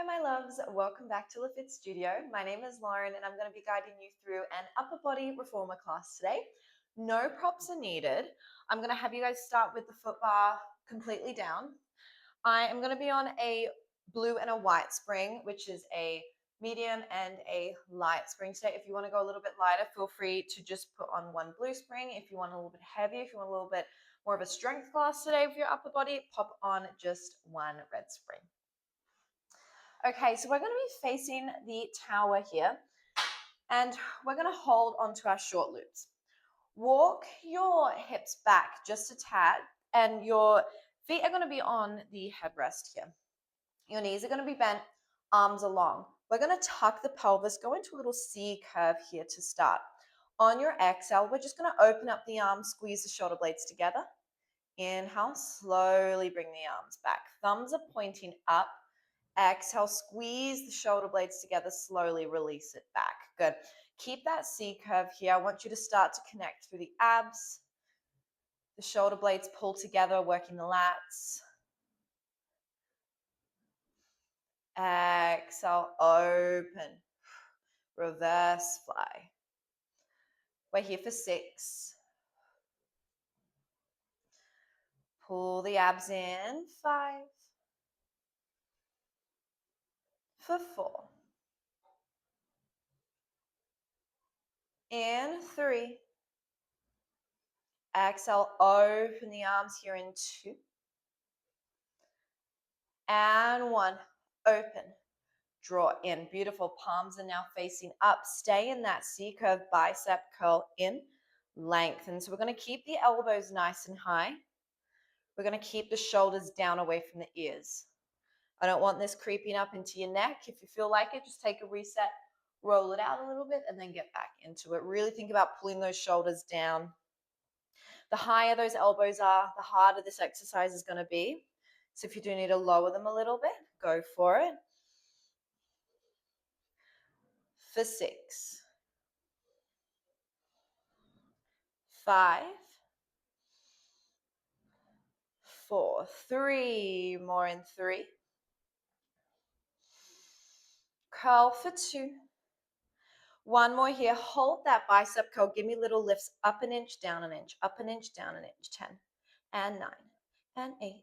my loves, welcome back to LaFit Studio. My name is Lauren and I'm going to be guiding you through an upper body reformer class today. No props are needed. I'm going to have you guys start with the foot bar completely down. I am going to be on a blue and a white spring, which is a medium and a light spring today. If you want to go a little bit lighter, feel free to just put on one blue spring. If you want a little bit heavier, if you want a little bit more of a strength class today with your upper body, pop on just one red spring. Okay, so we're going to be facing the tower here, and we're going to hold onto our short loops. Walk your hips back just a tad, and your feet are going to be on the headrest here. Your knees are going to be bent, arms along. We're going to tuck the pelvis, go into a little C curve here to start. On your exhale, we're just going to open up the arms, squeeze the shoulder blades together. Inhale, slowly bring the arms back. Thumbs are pointing up. Exhale, squeeze the shoulder blades together, slowly release it back. Good. Keep that C curve here. I want you to start to connect through the abs. The shoulder blades pull together, working the lats. Exhale, open. Reverse fly. We're here for 6. Pull the abs in. 5. For 4. In 3. Exhale, open the arms here in 2. And 1. Open. Draw in. Beautiful. Palms are now facing up. Stay in that C curve, bicep curl in. Lengthen. So we're going to keep the elbows nice and high. We're going to keep the shoulders down away from the ears. I don't want this creeping up into your neck. If you feel like it, just take a reset, roll it out a little bit, and then get back into it. Really think about pulling those shoulders down. The higher those elbows are, the harder this exercise is going to be. So if you do need to lower them a little bit, go for it. For 6. 5. 4. 3. More in 3. Curl for 2. 1 more here. Hold that bicep curl. Give me little lifts. Up an inch, down an inch. Up an inch, down an inch. 10 and 9 and 8,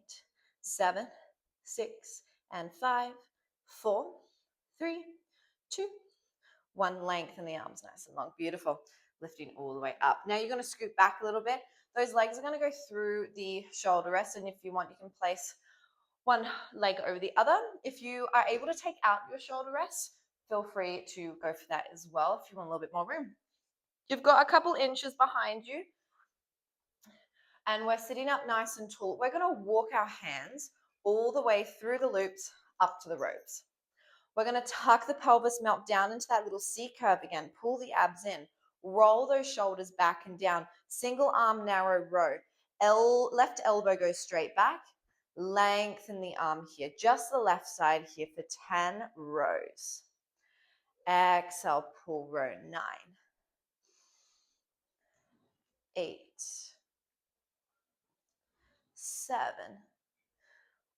7, 6 and 5, 4, 3, 2, 1. Lengthen the arms nice and long. Beautiful. Lifting all the way up. Now you're going to scoot back a little bit. Those legs are going to go through the shoulder rest, and if you want, you can place one leg over the other. If you are able to take out your shoulder rest, feel free to go for that as well if you want a little bit more room. You've got a couple inches behind you, and we're sitting up nice and tall. We're going to walk our hands all the way through the loops up to the ropes. We're going to tuck the pelvis, melt down into that little C curve again. Pull the abs in. Roll those shoulders back and down. Single arm narrow row. Left elbow goes straight back. Lengthen the arm here. Just the left side here for 10 rows. Exhale, pull row 9. 8. 7.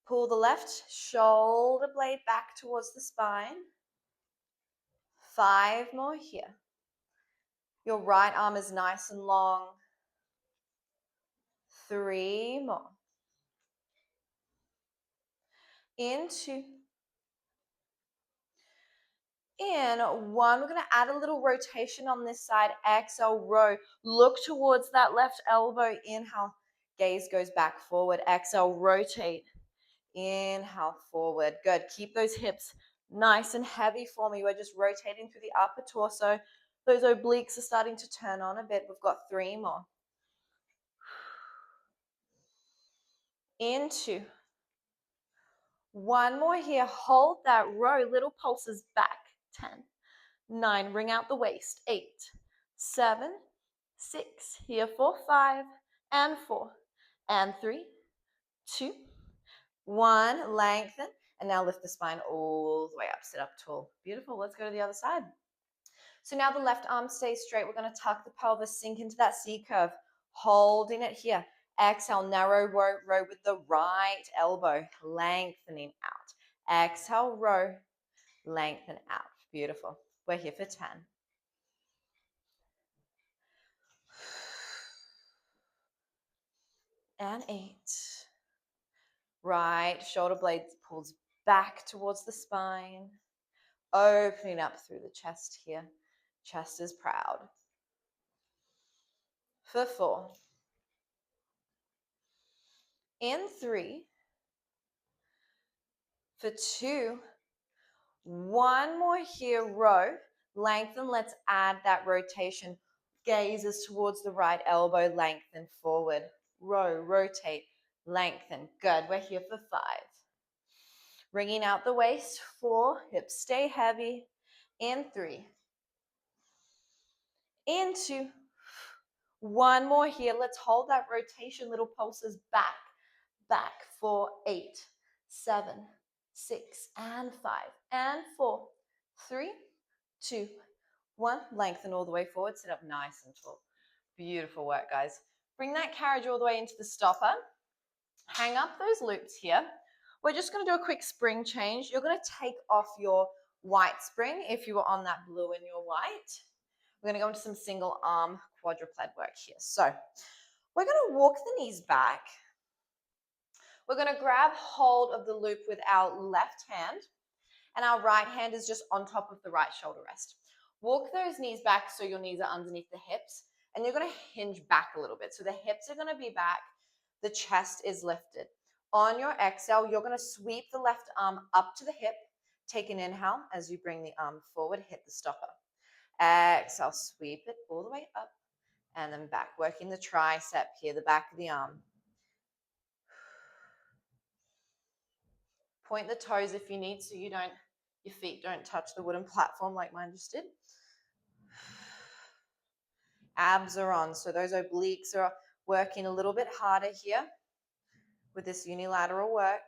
Pull the left shoulder blade back towards the spine. 5 more here. Your right arm is nice and long. 3 more. In 2. In 1. We're going to add a little rotation on this side. Exhale, row. Look towards that left elbow. Inhale, gaze goes back forward. Exhale, rotate. Inhale, forward. Good. Keep those hips nice and heavy for me. We're just rotating through the upper torso. Those obliques are starting to turn on a bit. We've got 3 more. In 2. 1 more here. Hold that row. Little pulses back. 10, 9. Ring out the waist. 8, 7, 6. Here for 5 and 4 and 3, 2, 1. Lengthen. And now lift the spine all the way up. Sit up tall. Beautiful. Let's go to the other side. So now the left arm stays straight. We're going to tuck the pelvis, sink into that C curve, holding it here. Exhale, narrow row with the right elbow, lengthening out. Exhale, row. lengthen out. Beautiful. We're here for 10. And 8. Right shoulder blades pulls back towards the spine, opening up through the chest here. Chest is proud. For 4. In 3. For 2. One more here, row. Lengthen, let's add that rotation. Gazes towards the right elbow, lengthen forward. Row, rotate, lengthen. Good, we're here for 5. Bringing out the waist, 4, hips stay heavy. In 3. In 2. One more here, let's hold that rotation, little pulses back, back for 8, 7, 6, and 5, and 4, 3, 2, 1. Lengthen all the way forward, sit up nice and tall. Beautiful work, guys. Bring that carriage all the way into the stopper. Hang up those loops here. We're just going to do a quick spring change. You're going to take off your white spring if you were on that blue and your white. We're going to go into some single arm quadruped work here. So we're going to walk the knees back. We're going to grab hold of the loop with our left hand, and our right hand is just on top of the right shoulder rest. Walk those knees back so your knees are underneath the hips, and you're going to hinge back a little bit. So the hips are going to be back, the chest is lifted. On your exhale, you're going to sweep the left arm up to the hip. Take an inhale as you bring the arm forward, hit the stopper. Exhale, sweep it all the way up and then back, working the tricep here, the back of the arm. Point the toes if you need so your feet don't touch the wooden platform like mine just did. Abs are on, so those obliques are working a little bit harder here with this unilateral work.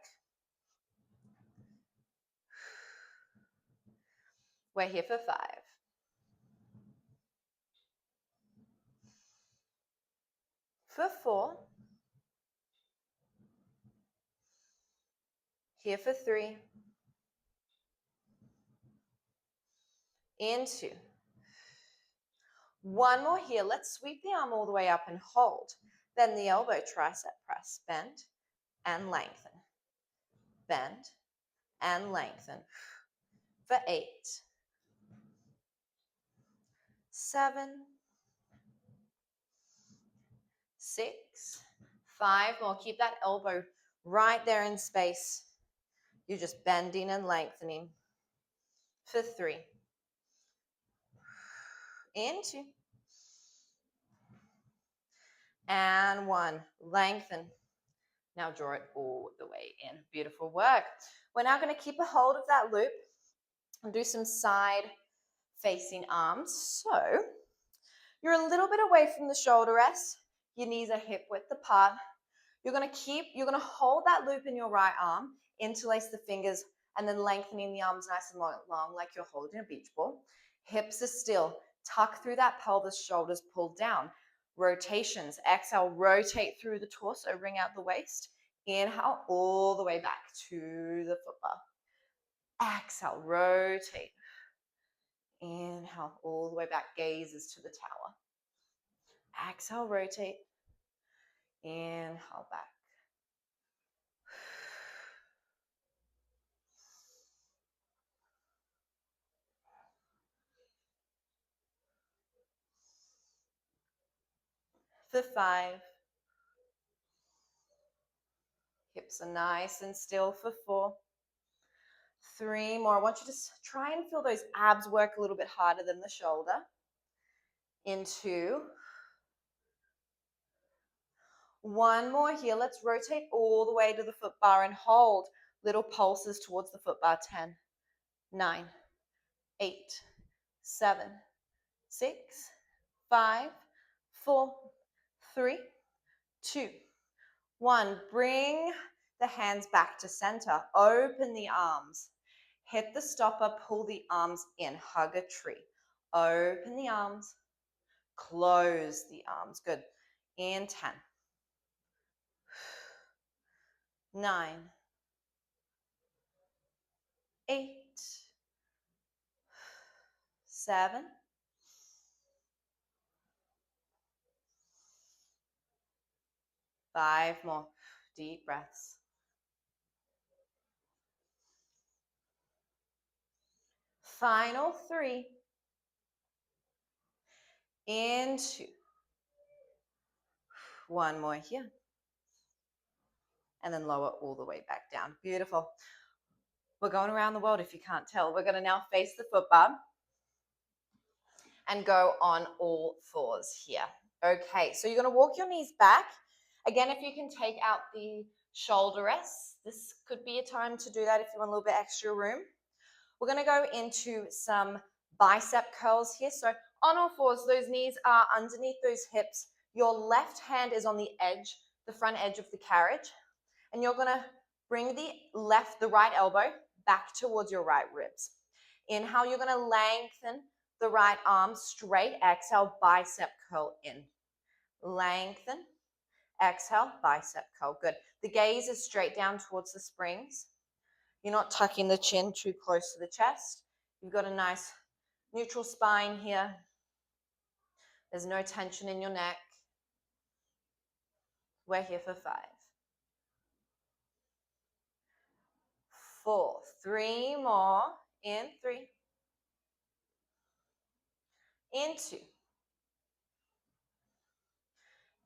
We're here for 5. For 4. Here for 3. In 2. One more here. Let's sweep the arm all the way up and hold. Then the elbow tricep press. Bend and lengthen. Bend and lengthen. For 8. 7. 6. 5 more. Keep that elbow right there in space. You're just bending and lengthening. For 3. In 2. And 1. Lengthen. Now draw it all the way in. Beautiful work. We're now going to keep a hold of that loop and do some side facing arms. So you're a little bit away from the shoulder rest. Your knees are hip width apart. You're going to hold that loop in your right arm, interlace the fingers, and then lengthening the arms nice and long like you're holding a beach ball. Hips are still. Tuck through that pelvis, shoulders pulled down. Rotations. Exhale, rotate through the torso, ring out the waist. Inhale, all the way back to the foot bar. Exhale, rotate. Inhale, all the way back, gazes to the tower. Exhale, rotate. Inhale, back. For 5. Hips are nice and still for 4. 3 more. I want you to try and feel those abs work a little bit harder than the shoulder. In 2. 1 more here. Let's rotate all the way to the foot bar and hold. Little pulses towards the foot bar. 10, 9, 8, 7, 6, 5, 4, 3, 2, 1. Bring the hands back to center. Open the arms. Hit the stopper, pull the arms in, hug a tree. Open the arms, close the arms. Good. In 10, 9, 8, 7, 5 more. Deep breaths. Final 3. Into. 1 more here. And then lower all the way back down. Beautiful. We're going around the world if you can't tell. We're going to now face the foot bar and go on all fours here. Okay, so you're going to walk your knees back. Again, if you can take out the shoulder rests, this could be a time to do that if you want a little bit extra room. We're going to go into some bicep curls here. So on all fours, those knees are underneath those hips. Your left hand is on the edge, the front edge of the carriage. And you're going to bring the right elbow back towards your right ribs. Inhale, you're going to lengthen the right arm straight. Exhale, bicep curl in. Lengthen. Exhale, bicep curl. Good. The gaze is straight down towards the springs. You're not tucking the chin too close to the chest. You've got a nice neutral spine here. There's no tension in your neck. We're here for 5, 4, 3 more. In 3. In 2.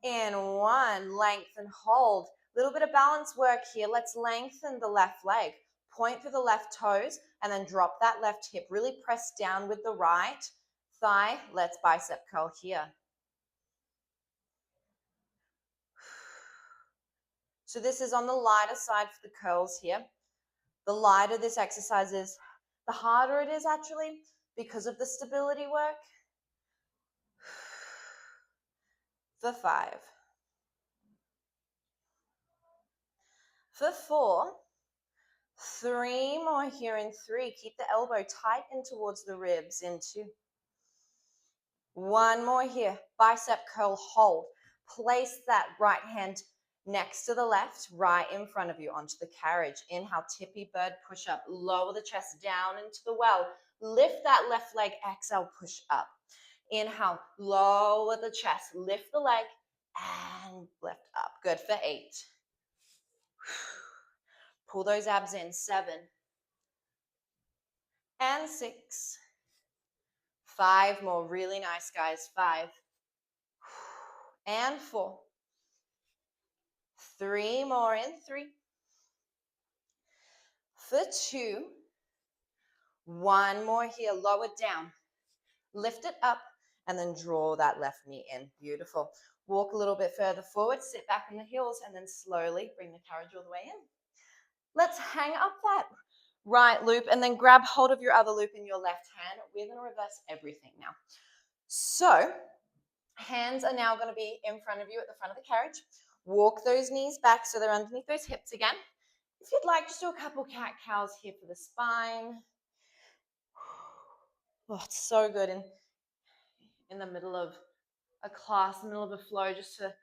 In 1, lengthen, hold. Little bit of balance work here. Let's lengthen the left leg. Point through the left toes and then drop that left hip. Really press down with the right thigh. Let's bicep curl here. So this is on the lighter side for the curls here. The lighter this exercise is, the harder it is actually because of the stability work. For 5. For 4. 3 more here in 3. Keep the elbow tight in towards the ribs in 2. 1 more here. Bicep curl, hold. Place that right hand next to the left, right in front of you onto the carriage. Inhale, tippy bird push up. Lower the chest down into the well. Lift that left leg. Exhale, push up. Inhale, lower the chest. Lift the leg and lift up. Good for 8. Pull those abs in. 7. And 6. 5 more. Really nice, guys. 5. And 4. 3 more in 3. For 2. 1 more here. Lower down. Lift it up and then draw that left knee in. Beautiful. Walk a little bit further forward. Sit back on the heels and then slowly bring the carriage all the way in. Let's hang up that right loop and then grab hold of your other loop in your left hand. We're going to reverse everything now. So hands are now going to be in front of you at the front of the carriage. Walk those knees back so they're underneath those hips again. If you'd like, just do a couple cat-cows here for the spine. Oh, it's so good in the middle of a class, in the middle of a flow, just to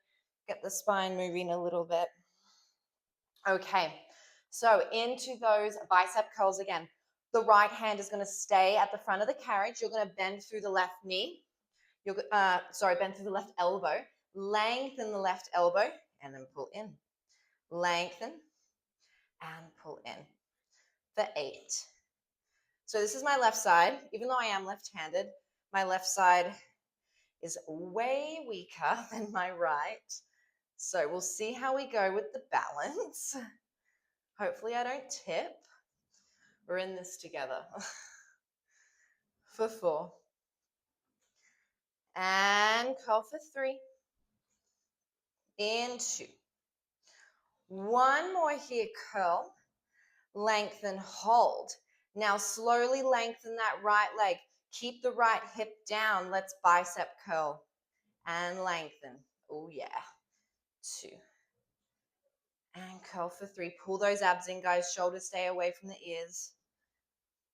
get the spine moving a little bit. Okay, so into those bicep curls again. The right hand is going to stay at the front of the carriage. You're going to bend through the left knee. Bend through the left elbow. Lengthen the left elbow and then pull in. Lengthen and pull in for 8. So this is my left side. Even though I am left-handed, my left side is way weaker than my right. So we'll see how we go with the balance. Hopefully I don't tip. We're in this together. For 4. And curl for 3. In 2. 1 more here, curl. Lengthen, hold. Now slowly lengthen that right leg. Keep the right hip down. Let's bicep curl and lengthen. Oh yeah. 2. And curl for 3. Pull those abs in, guys. Shoulders stay away from the ears.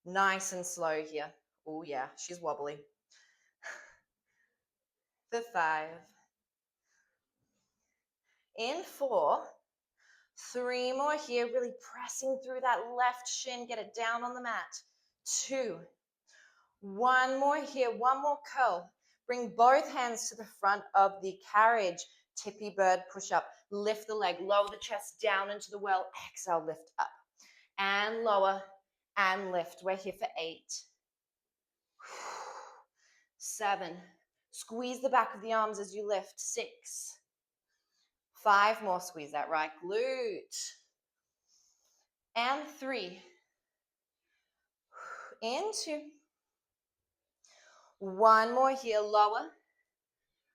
Nice and slow here. Oh yeah, she's wobbly. For 5. In 4. 3 more here. Really pressing through that left shin. Get it down on the mat. 2. One more here, one more curl. Bring both hands to the front of the carriage. Tippy bird push up. Lift the leg, lower the chest down into the well. Exhale, lift up. And lower and lift. We're here for 8, 7. Squeeze the back of the arms as you lift. 6. 5 more. Squeeze that right glute. And 3. Into. 1 more here. Lower.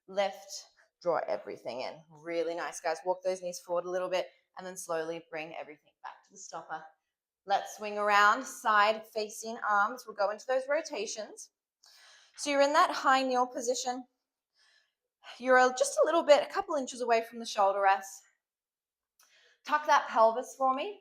Lift. Draw everything in. Really nice, guys. Walk those knees forward a little bit and then slowly bring everything back to the stopper. Let's swing around, side facing arms. We'll go into those rotations. So you're in that high kneel position. You're just a little bit, a couple inches away from the shoulder rest. Tuck that pelvis for me.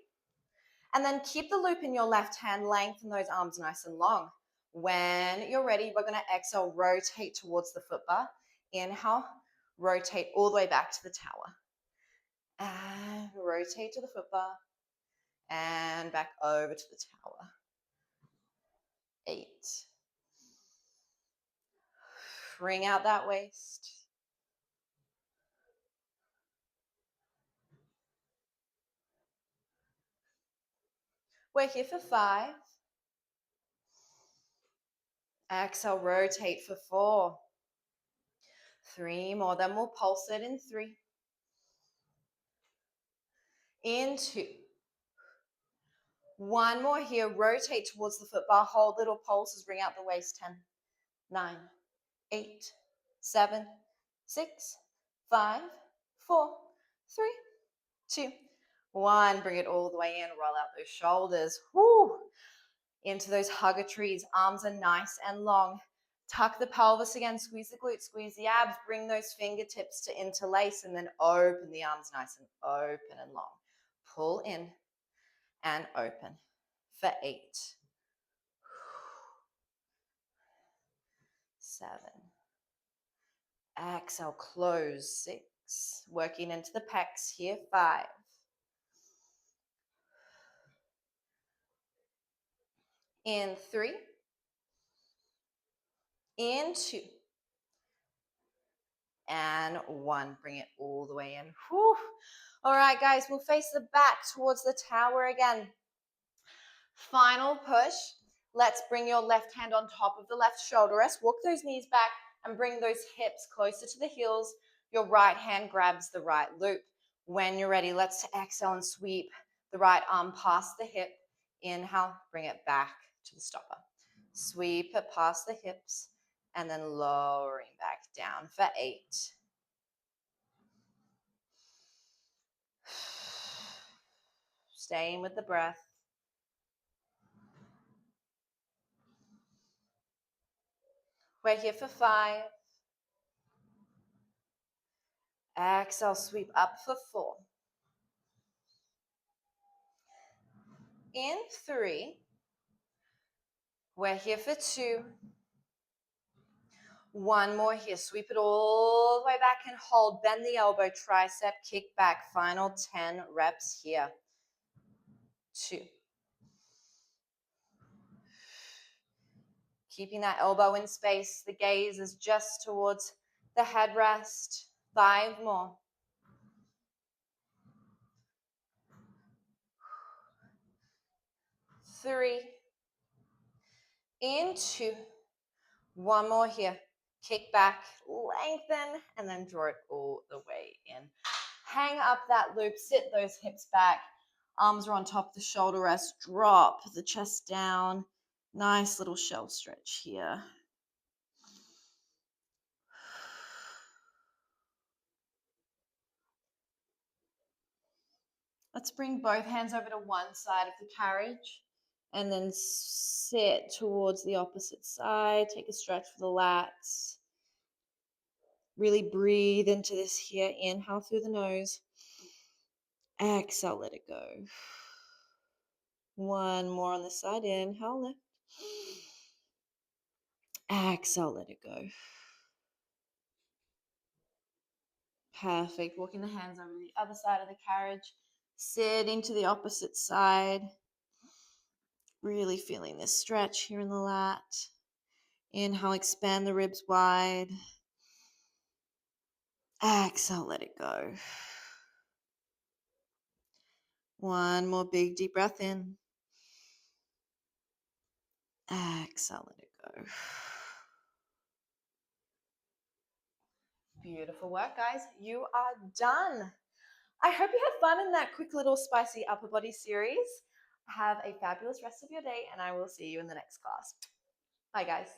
And then keep the loop in your left hand, lengthen those arms nice and long. When you're ready, we're going to exhale, rotate towards the foot bar. Inhale, rotate all the way back to the tower. And rotate to the foot bar. And back over to the tower. 8. Bring out that waist. We're here for 5. Exhale, rotate for 4. 3 more, then we'll pulse it in 3. In 2. 1 more here, rotate towards the foot bar, hold little pulses, bring out the waist. 10, 9, 8, 7, 6, 5, 4, 3, 2, 1. Bring it all the way in, roll out those shoulders. Woo! Into those hugger trees, arms are nice and long. Tuck the pelvis again, squeeze the glutes, squeeze the abs, bring those fingertips to interlace and then open the arms nice and open and long. Pull in and open for 8, 7. Exhale, close. 6. Working into the pecs here. 5. In 3. In 2. And 1. Bring it all the way in. Whew. All right, guys, we'll face the back towards the tower again. Final push. Let's bring your left hand on top of the left shoulder rest. Walk those knees back and bring those hips closer to the heels. Your right hand grabs the right loop. When you're ready, let's exhale and sweep the right arm past the hip. Inhale, bring it back to the stopper. Sweep it past the hips and then lowering back down for 8. Staying with the breath. We're here for 5. Exhale, sweep up for 4. In 3. We're here for 2. 1 more here. Sweep it all the way back and hold. Bend the elbow, tricep, kick back. Final 10 reps here. 2. Keeping that elbow in space. The gaze is just towards the headrest. 5 more. 3. In 2. 1 more here. Kick back, lengthen, and then draw it all the way in. Hang up that loop, sit those hips back. Arms are on top of the shoulder rest. Drop the chest down. Nice little shell stretch here. Let's bring both hands over to one side of the carriage and then sit towards the opposite side. Take a stretch for the lats. Really breathe into this here. Inhale through the nose. Exhale, let it go. 1 more on the side. Inhale, lift. Exhale, let it go. Perfect. Walking the hands over the other side of the carriage. Sitting to the opposite side. Really feeling this stretch here in the lat. Inhale, expand the ribs wide. Exhale, let it go. One more big deep breath in. Exhale, let it go. Beautiful work, guys. You are done. I hope you had fun in that quick little spicy upper body series. Have a fabulous rest of your day, and I will see you in the next class. Bye, guys.